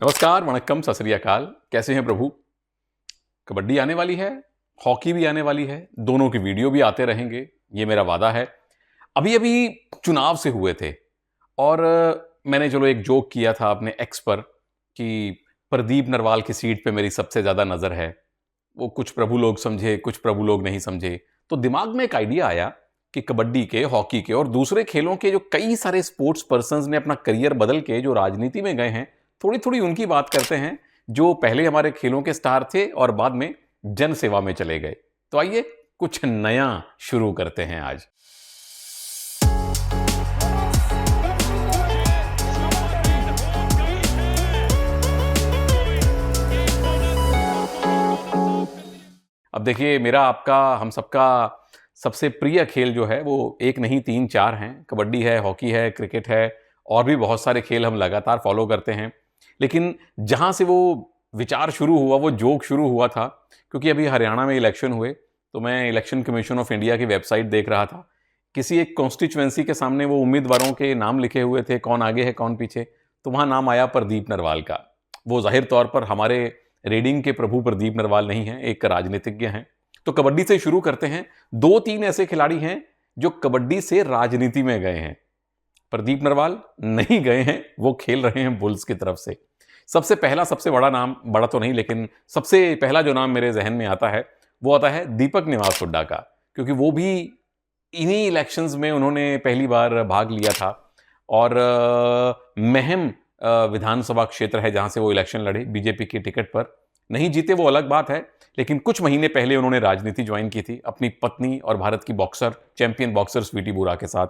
नमस्कार, वणक्कम, सत श्री अकाल। कैसे हैं प्रभु? कबड्डी आने वाली है, हॉकी भी आने वाली है, दोनों की वीडियो भी आते रहेंगे, ये मेरा वादा है। अभी अभी चुनाव से हुए थे और मैंने चलो एक जोक किया था अपने एक्स पर कि प्रदीप नरवाल की सीट पे मेरी सबसे ज्यादा नजर है। वो कुछ प्रभु लोग समझे, कुछ प्रभु लोग नहीं समझे। तो दिमाग में एक आइडिया आया कि कबड्डी के, हॉकी के और दूसरे खेलों के जो कई सारे स्पोर्ट्स पर्संस ने अपना करियर बदल के जो राजनीति में गए हैं, थोड़ी थोड़ी उनकी बात करते हैं, जो पहले हमारे खेलों के स्टार थे और बाद में जन सेवा में चले गए। तो आइए कुछ नया शुरू करते हैं आज। अब देखिए, मेरा, आपका, हम सबका सबसे प्रिय खेल जो है वो एक नहीं तीन चार हैं। कबड्डी है, हॉकी है, क्रिकेट है और भी बहुत सारे खेल हम लगातार फॉलो करते हैं। लेकिन जहां से वो विचार शुरू हुआ, वो जोक शुरू हुआ था, क्योंकि अभी हरियाणा में इलेक्शन हुए तो मैं इलेक्शन कमीशन ऑफ इंडिया की वेबसाइट देख रहा था। किसी एक कॉन्स्टिट्यूएंसी के सामने वो उम्मीदवारों के नाम लिखे हुए थे, कौन आगे है कौन पीछे, तो वहां नाम आया प्रदीप नरवाल का। वो जाहिर तौर पर हमारे रीडिंग के प्रभु प्रदीप नरवाल नहीं है, एक राजनीतिज्ञ हैं। तो कबड्डी से शुरू करते हैं। दो तीन ऐसे खिलाड़ी हैं जो कबड्डी से राजनीति में गए हैं। प्रदीप नरवाल नहीं गए हैं, वो खेल रहे हैं बुल्स की तरफ से। सबसे पहला, सबसे बड़ा नाम, बड़ा तो नहीं लेकिन सबसे पहला जो नाम मेरे जहन में आता है वो आता है दीपक निवास हुड्डा का, क्योंकि वो भी इन्हीं इलेक्शंस में उन्होंने पहली बार भाग लिया था। और महम विधानसभा क्षेत्र है जहां से वो इलेक्शन लड़े, बीजेपी की टिकट पर। नहीं जीते वो अलग बात है, लेकिन कुछ महीने पहले उन्होंने राजनीति ज्वाइन की थी अपनी पत्नी और भारत की बॉक्सर, चैंपियन बॉक्सर स्वीटी बुरा के साथ।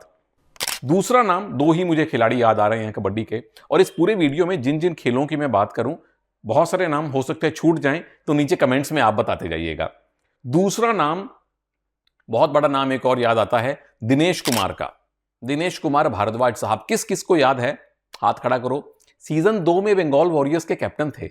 दूसरा नाम, दो ही मुझे खिलाड़ी याद आ रहे हैं कबड्डी के, और इस पूरे वीडियो में जिन जिन खेलों की मैं बात करूं, बहुत सारे नाम हो सकते हैं छूट जाएं, तो नीचे कमेंट्स में आप बताते जाइएगा। दूसरा नाम, बहुत बड़ा नाम एक और याद आता है, दिनेश कुमार का। दिनेश कुमार भारद्वाज साहब, किस किस को याद है? हाथ खड़ा करो। सीजन 2 में बंगाल वॉरियर्स के कैप्टन थे।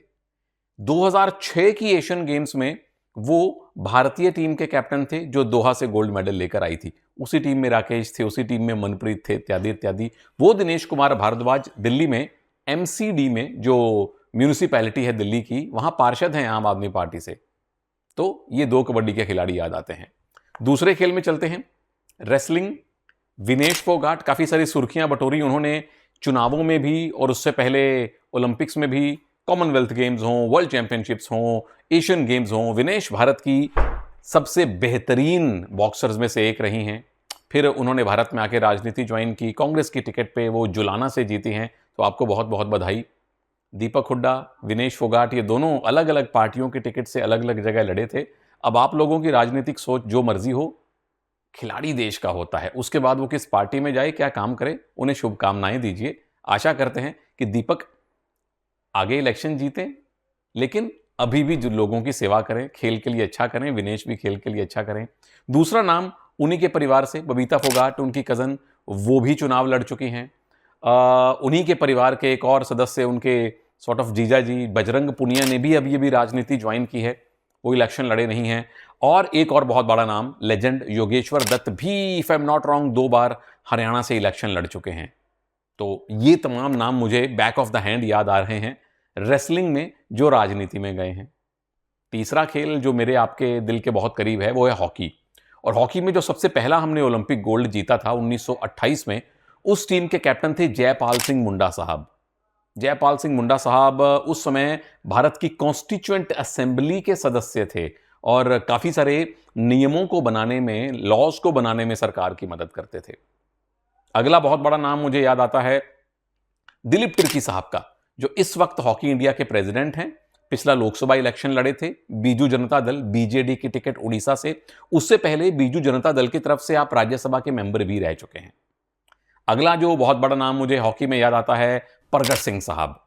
2006 की एशियन गेम्स में वो भारतीय टीम के कैप्टन थे जो दोहा से गोल्ड मेडल लेकर आई थी। उसी टीम में राकेश थे, उसी टीम में मनप्रीत थे, इत्यादि इत्यादि। वो दिनेश कुमार भारद्वाज दिल्ली में एमसीडी में, जो म्यूनिसिपैलिटी है दिल्ली की, वहां पार्षद हैं आम आदमी पार्टी से। तो ये दो कबड्डी के खिलाड़ी याद आते हैं। दूसरे खेल में चलते हैं, रेसलिंग। विनेश फोगाट, काफी सारी सुर्खियां बटोरी उन्होंने चुनावों में भी और उससे पहले ओलंपिक्स में भी। कॉमनवेल्थ गेम्स हों, वर्ल्ड चैंपियनशिप्स हों, एशियन गेम्स हों, विनेश भारत की सबसे बेहतरीन बॉक्सर्स में से एक रही हैं। फिर उन्होंने भारत में आके राजनीति ज्वाइन की, कांग्रेस की टिकट पे वो जुलाना से जीती हैं, तो आपको बहुत बहुत बधाई। दीपक हुड्डा, विनेश फोगाट, ये दोनों अलग अलग पार्टियों की टिकट से अलग अलग जगह लड़े थे। अब आप लोगों की राजनीतिक सोच जो मर्जी हो, खिलाड़ी देश का होता है। उसके बाद वो किस पार्टी में जाए, क्या काम करे, उन्हें शुभकामनाएं दीजिए। आशा करते हैं कि दीपक आगे इलेक्शन जीते, लेकिन अभी भी जो लोगों की सेवा करें, खेल के लिए अच्छा करें। विनेश भी खेल के लिए अच्छा करें। दूसरा नाम, उन्हीं के परिवार से बबीता फोगाट, उनकी कजन, वो भी चुनाव लड़ चुकी हैं। उन्हीं के परिवार के एक और सदस्य, उनके सॉर्ट ऑफ जीजा जी बजरंग पुनिया ने भी अभी अभी राजनीति ज्वाइन की है, वो इलेक्शन लड़े नहीं हैं। और एक और बहुत बड़ा नाम, लेजेंड योगेश्वर दत्त भी, if I am not wrong, 2 बार हरियाणा से इलेक्शन लड़ चुके हैं। तो ये तमाम नाम मुझे बैक ऑफ द हैंड याद आ रहे हैं रेसलिंग में जो राजनीति में गए हैं। तीसरा खेल जो मेरे आपके दिल के बहुत करीब है वो है हॉकी। और हॉकी में जो सबसे पहला हमने ओलंपिक गोल्ड जीता था 1928 में, उस टीम के कैप्टन थे जयपाल सिंह मुंडा साहब। जयपाल सिंह मुंडा साहब उस समय भारत की कॉन्स्टिट्यूएंट असेंबली के सदस्य थे और काफी सारे नियमों को बनाने में, लॉज को बनाने में सरकार की मदद करते थे। अगला बहुत बड़ा नाम मुझे याद आता है दिलीप तिर्की साहब का, जो इस वक्त हॉकी इंडिया के प्रेसिडेंट हैं। पिछला लोकसभा इलेक्शन लड़े थे बीजू जनता दल, बीजेडी की टिकट उड़ीसा से। उससे पहले बीजू जनता दल की तरफ से आप राज्यसभा के मेंबर भी रह चुके हैं। अगला जो बहुत बड़ा नाम मुझे हॉकी में याद आता है, प्रगट सिंह साहब।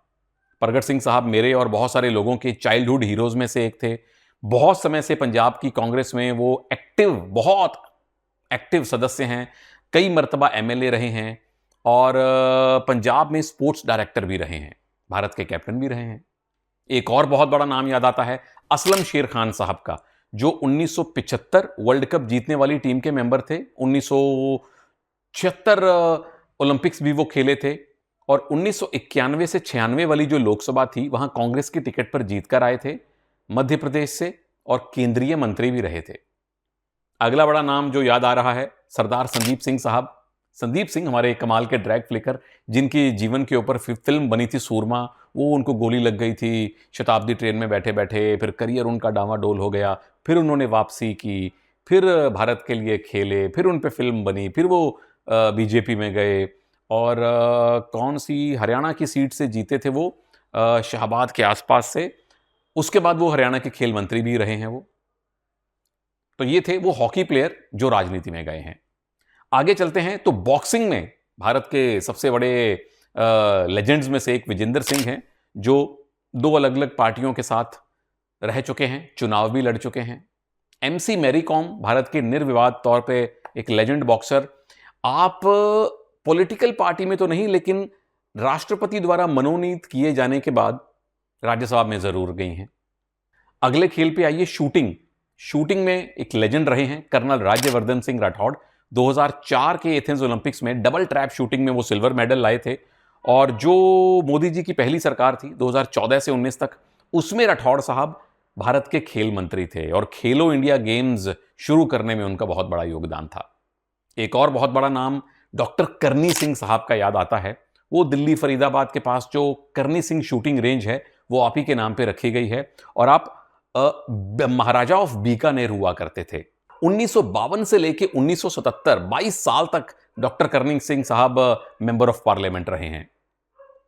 प्रगट सिंह साहब मेरे और बहुत सारे लोगों के चाइल्डहुड हीरोज में से एक थे। बहुत समय से पंजाब की कांग्रेस में वो एक्टिव, बहुत एक्टिव सदस्य हैं। कई मर्तबा एमएलए रहे हैं और पंजाब में स्पोर्ट्स डायरेक्टर भी रहे हैं, भारत के कैप्टन भी रहे हैं। एक और बहुत बड़ा नाम याद आता है असलम शेर खान साहब का, जो 1975 वर्ल्ड कप जीतने वाली टीम के मेंबर थे। 1976 ओलंपिक्स भी वो खेले थे और 1991 से 96 वाली जो लोकसभा थी वहां कांग्रेस की टिकट पर जीतकर आए थे, मध्य प्रदेश से, और केंद्रीय मंत्री भी रहे थे। अगला बड़ा नाम जो याद आ रहा है, सरदार संदीप सिंह साहब। संदीप सिंह हमारे कमाल के ड्रैग फ्लिकर, जिनकी जीवन के ऊपर फिल्म बनी थी सूरमा, वो उनको गोली लग गई थी शताब्दी ट्रेन में बैठे बैठे, फिर करियर उनका डामाडोल हो गया, फिर उन्होंने वापसी की, फिर भारत के लिए खेले, फिर उन पे फिल्म बनी, फिर वो बीजेपी में गए, और कौन सी हरियाणा की सीट से जीते थे वो, शाहबाद के आसपास से। उसके बाद वो हरियाणा के खेल मंत्री भी रहे हैं वो। तो ये थे वो हॉकी प्लेयर जो राजनीति में गए हैं। आगे चलते हैं तो बॉक्सिंग में भारत के सबसे बड़े लेजेंड्स में से एक विजेंदर सिंह हैं, जो 2 अलग अलग पार्टियों के साथ रह चुके हैं, चुनाव भी लड़ चुके हैं। एमसी मैरी कॉम, भारत के निर्विवाद तौर पे एक लेजेंड बॉक्सर। आप पॉलिटिकल पार्टी में तो नहीं, लेकिन राष्ट्रपति द्वारा मनोनीत किए जाने के बाद राज्यसभा में जरूर गई हैं। अगले खेल पे आइए, शूटिंग। शूटिंग में एक लेजेंड रहे हैं कर्नल राज्यवर्धन सिंह राठौड़। 2004 के एथेंस ओलंपिक्स में डबल ट्रैप शूटिंग में वो सिल्वर मेडल लाए थे, और जो मोदी जी की पहली सरकार थी 2014 से 19 तक, उसमें राठौड़ साहब भारत के खेल मंत्री थे, और खेलो इंडिया गेम्स शुरू करने में उनका बहुत बड़ा योगदान था। एक और बहुत बड़ा नाम डॉक्टर करनी सिंह साहब का याद आता है। वो दिल्ली फरीदाबाद के पास जो करनी सिंह शूटिंग रेंज है वो आप ही के नाम पे रखी गई है, और आप महाराजा ऑफ बीकानेर हुआ करते थे। 1952 से लेकर 1977 22 साल तक डॉक्टर करनी सिंह साहब मेंबर ऑफ पार्लियामेंट रहे हैं।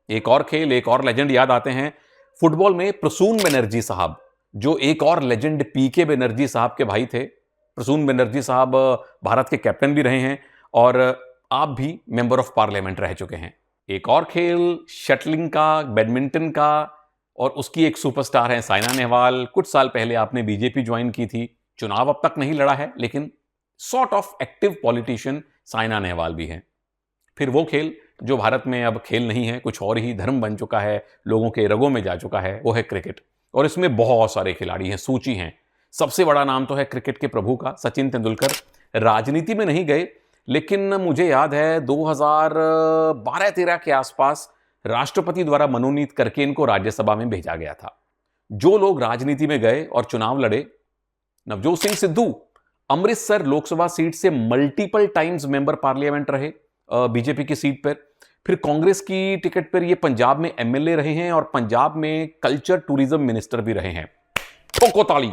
एक और खेल, एक और लेजेंड याद आते हैं फुटबॉल में, प्रसून बनर्जी साहब, जो एक और लेजेंड पीके बनर्जी साहब के भाई थे। प्रसून बनर्जी साहब भारत के कैप्टन भी रहे हैं, और आप भी मेंबर ऑफ पार्लियामेंट रह चुके हैं। एक और खेल शटलिंग का, बैडमिंटन का, और उसकी एक सुपरस्टार है साइना नेहवाल। कुछ साल पहले आपने बीजेपी ज्वाइन की थी, चुनाव अब तक नहीं लड़ा है, लेकिन sort of active politician Saina Nehwal भी हैं। फिर वो खेल जो भारत में अब खेल नहीं है, कुछ और ही धर्म बन चुका है, लोगों के रगों में जा चुका है, वो है क्रिकेट। और इसमें बहुत सारे खिलाड़ी हैं, सूची हैं। सबसे बड़ा नाम तो है क्रिकेट के प्रभु का, सचिन तेंदुलकर। राजनीति में नहीं गए, लेकिन मुझे याद है 2012-13 के आसपास राष्ट्रपति द्वारा मनोनीत करके इनको राज्यसभा में भेजा गया था। जो लोग राजनीति में गए और चुनाव लड़े, नवजोत सिंह सिद्धू अमृतसर लोकसभा सीट से मल्टीपल टाइम्स मेंबर पार्लियामेंट रहे बीजेपी की सीट पर। फिर कांग्रेस की टिकट पर ये पंजाब में एमएलए रहे हैं, और पंजाब में कल्चर टूरिज्म मिनिस्टर भी रहे हैं। ठोको ताली।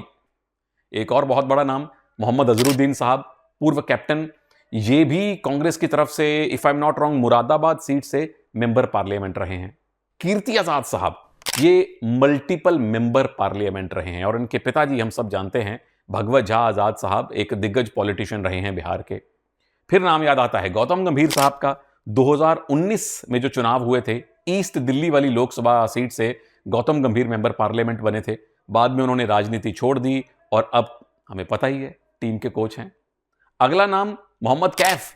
एक और बहुत बड़ा नाम मोहम्मद अजहरुद्दीन साहब, पूर्व कैप्टन। ये भी कांग्रेस की तरफ से, if I am not wrong, Moradabad seat से मेंबर पार्लियामेंट रहे हैं। कीर्ति आजाद साहब, ये मल्टीपल मेंबर पार्लियामेंट रहे हैं, और इनके पिताजी हम सब जानते हैं भगवत झा आजाद साहब, एक दिग्गज पॉलिटिशियन रहे हैं बिहार के। फिर नाम याद आता है गौतम गंभीर साहब का। 2019 में जो चुनाव हुए थे, ईस्ट दिल्ली वाली लोकसभा सीट से गौतम गंभीर मेंबर पार्लियामेंट बने थे। बाद में उन्होंने राजनीति छोड़ दी, और अब हमें पता ही है टीम के कोच हैं। अगला नाम मोहम्मद कैफ,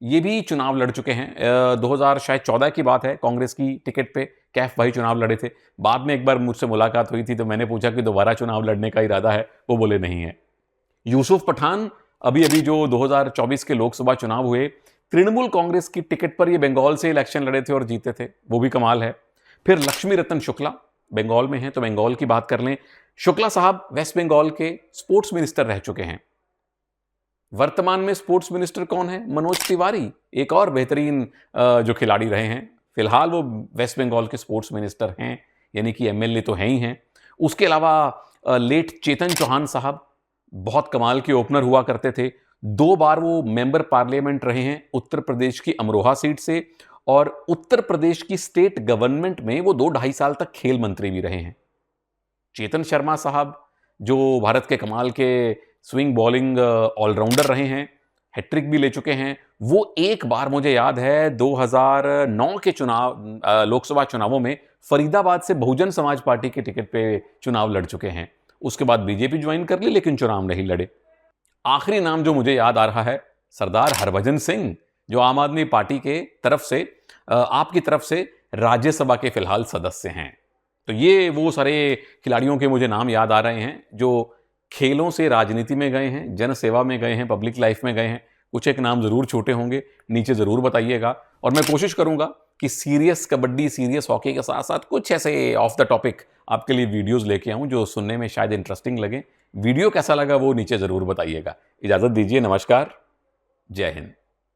ये भी चुनाव लड़ चुके हैं। 2014 की बात है, कांग्रेस की टिकट पे कैफ भाई चुनाव लड़े थे। बाद में एक बार मुझसे मुलाकात हुई थी, तो मैंने पूछा कि दोबारा चुनाव लड़ने का इरादा है, वो बोले नहीं है। यूसुफ पठान, अभी अभी जो 2024 के लोकसभा चुनाव हुए, तृणमूल कांग्रेस की टिकट पर ये बंगाल से इलेक्शन लड़े थे और जीते थे, वो भी कमाल है। फिर लक्ष्मी रतन शुक्ला, बंगाल में है तो बंगाल की बात कर लें। शुक्ला साहब वेस्ट बंगाल के स्पोर्ट्स मिनिस्टर रह चुके हैं। वर्तमान में स्पोर्ट्स मिनिस्टर कौन है? मनोज तिवारी, एक और बेहतरीन जो खिलाड़ी रहे हैं। फिलहाल वो वेस्ट बंगाल के स्पोर्ट्स मिनिस्टर हैं, यानी कि एमएलए तो हैं ही हैं। उसके अलावा लेट चेतन चौहान साहब बहुत कमाल के ओपनर हुआ करते थे। 2 बार वो मेंबर पार्लियामेंट रहे हैं उत्तर प्रदेश की अमरोहा सीट से, और उत्तर प्रदेश की स्टेट गवर्नमेंट में वो 2-2.5 साल तक खेल मंत्री भी रहे हैं। चेतन शर्मा साहब जो भारत के कमाल के स्विंग बॉलिंग ऑलराउंडर रहे हैं, हैट्रिक भी ले चुके हैं। वो एक बार मुझे याद है 2009 के चुनाव, लोकसभा चुनावों में फरीदाबाद से बहुजन समाज पार्टी के टिकट पे चुनाव लड़ चुके हैं। उसके बाद बीजेपी ज्वाइन कर ली, लेकिन चुनाव नहीं लड़े। आखिरी नाम जो मुझे याद आ रहा है, सरदार हरभजन सिंह, जो आम आदमी पार्टी के तरफ से, आपकी तरफ से राज्यसभा के फिलहाल सदस्य हैं। तो ये वो सारे खिलाड़ियों के मुझे नाम याद आ रहे हैं जो खेलों से राजनीति में गए हैं, जन सेवा में गए हैं, पब्लिक लाइफ में गए हैं। कुछ एक नाम जरूर छोटे होंगे, नीचे जरूर बताइएगा, और मैं कोशिश करूंगा कि सीरियस कबड्डी, सीरियस हॉकी के साथ-साथ कुछ ऐसे ऑफ द टॉपिक आपके लिए वीडियोज़ लेके आऊँ जो सुनने में शायद इंटरेस्टिंग लगे। वीडियो कैसा लगा वो नीचे ज़रूर बताइएगा। इजाज़त दीजिए, नमस्कार, जय हिंद।